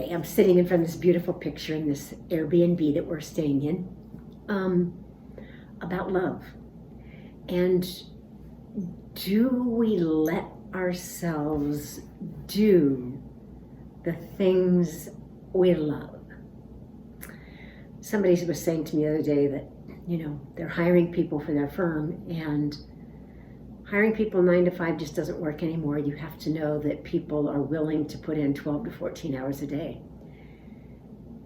day, I'm sitting in front of this beautiful picture in this Airbnb that we're staying in, about love. And do we let ourselves do the things we love? Somebody was saying to me the other day that, they're hiring people for their firm, and hiring people 9 to 5 just doesn't work anymore. You have to know that people are willing to put in 12 to 14 hours a day.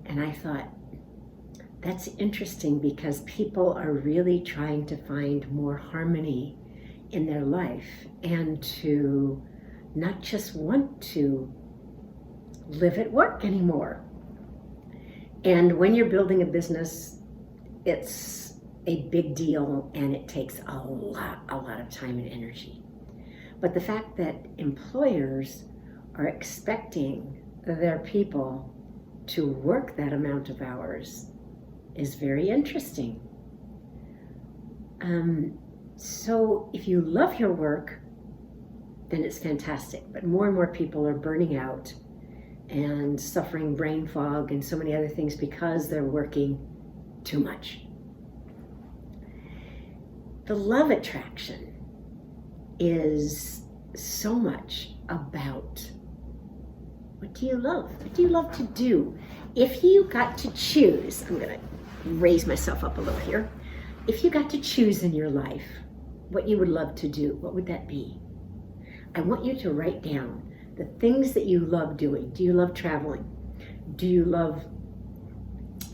And I thought, that's interesting, because people are really trying to find more harmony in their life and to not just want to live at work anymore. And when you're building a business, it's a big deal, and it takes a lot of time and energy. But the fact that employers are expecting their people to work that amount of hours is very interesting. So if you love your work, then it's fantastic. But more and more people are burning out and suffering brain fog and so many other things because they're working too much. The love attraction is so much about, what do you love? What do you love to do? If you got to choose, I'm going to raise myself up a little here. If you got to choose in your life what you would love to do, what would that be? I want you to write down the things that you love doing. Do you love traveling? Do you love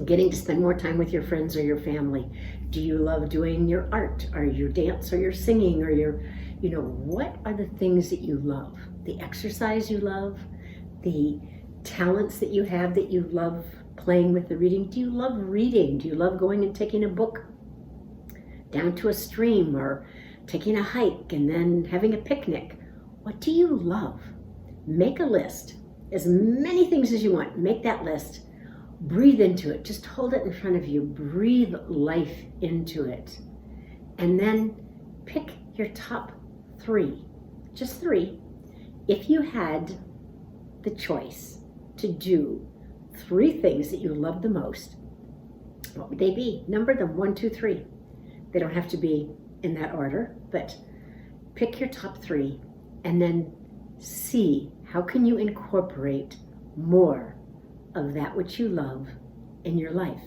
getting to spend more time with your friends or your family? Do you love doing your art or your dance or your singing or your, what are the things that you love? The exercise you love, the talents that you have that you love playing with, the reading. Do you love reading? Do you love going and taking a book down to a stream or taking a hike and then having a picnic? What do you love? Make a list. As many things as you want. Make that list. Breathe into it. Just hold it in front of you. Breathe life into it. And then pick your top 3. Just 3. If you had the choice to do 3 things that you love the most, what would they be? Number them 1, 2, 3. They don't have to be in that order, but pick your top 3 and then see how can you incorporate more of that which you love in your life.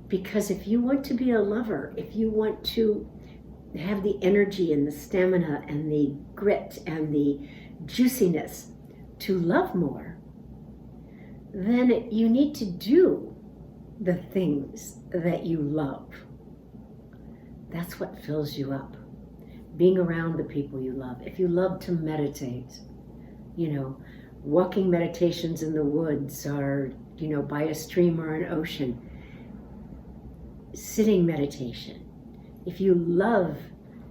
Because if you want to be a lover, if you want to have the energy and the stamina and the grit and the juiciness to love more, then you need to do the things that you love. That's what fills you up. Being around the people you love. If you love to meditate, walking meditations in the woods or, by a stream or an ocean, sitting meditation. If you love,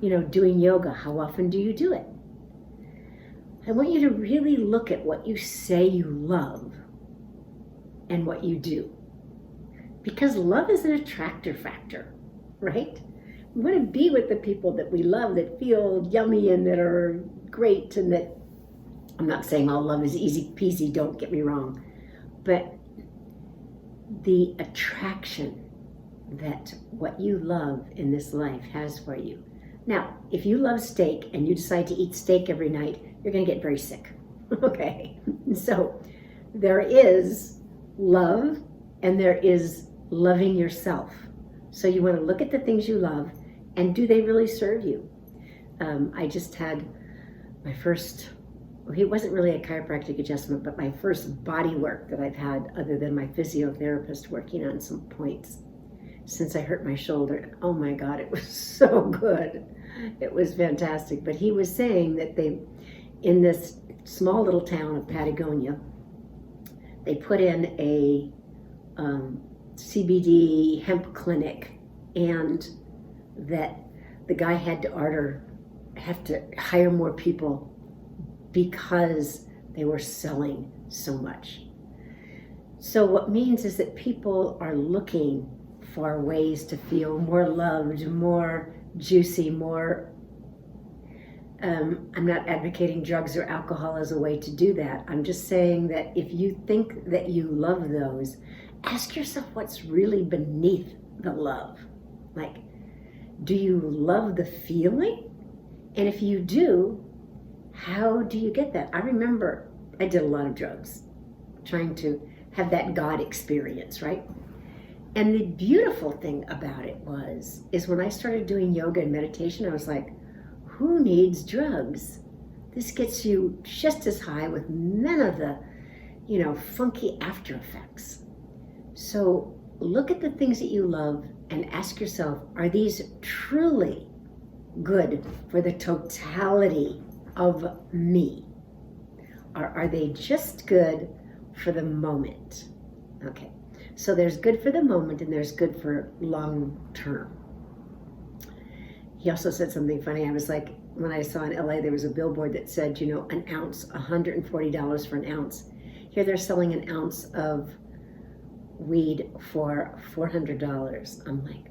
doing yoga, how often do you do it? I want you to really look at what you say you love and what you do. Because love is an attractor factor, right? We want to be with the people that we love, that feel yummy and that are great, and that, I'm not saying all love is easy peasy, don't get me wrong, but the attraction that what you love in this life has for you. Now, if you love steak and you decide to eat steak every night, you're going to get very sick, okay? So there is love and there is loving yourself. So you want to look at the things you love and do they really serve you? I just had my first, it wasn't really a chiropractic adjustment, but my first body work that I've had other than my physiotherapist working on some points since I hurt my shoulder. Oh my God, it was so good. It was fantastic. But he was saying that they, in this small little town of Patagonia, they put in a CBD hemp clinic, and that the guy had to have to hire more people because they were selling so much. So what means is that people are looking for ways to feel more loved, more juicy, more I'm not advocating drugs or alcohol as a way to do that. I'm just saying that if you think that you love those, ask yourself what's really beneath the love. Like, do you love the feeling? And if you do, how do you get that? I remember I did a lot of drugs, trying to have that God experience, right? And the beautiful thing about it is when I started doing yoga and meditation, I was like, who needs drugs? This gets you just as high with none of the, funky after effects. So look at the things that you love and ask yourself, are these truly good for the totality of me? Or are they just good for the moment? Okay, so there's good for the moment and there's good for long term. He also said something funny. I was like, when I saw in LA, there was a billboard that said, an ounce, $140 for an ounce. Here they're selling an ounce of weed for $400. I'm like,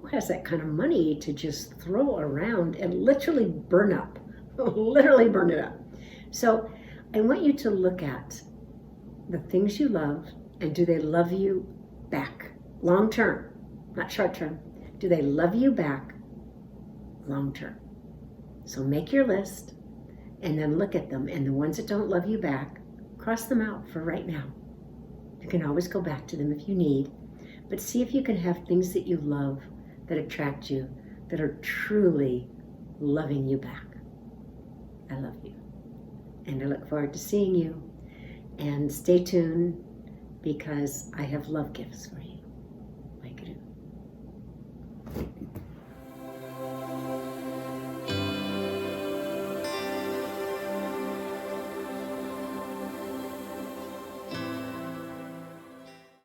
who has that kind of money to just throw around and literally burn up? Literally burn it up. So I want you to look at the things you love, and do they love you back? Long term, not short term. Do they love you back long term? So make your list and then look at them, and the ones that don't love you back, cross them out for right now. You can always go back to them if you need, but see if you can have things that you love that attract you, that are truly loving you back. I love you, and I look forward to seeing you, and stay tuned because I have love gifts for you.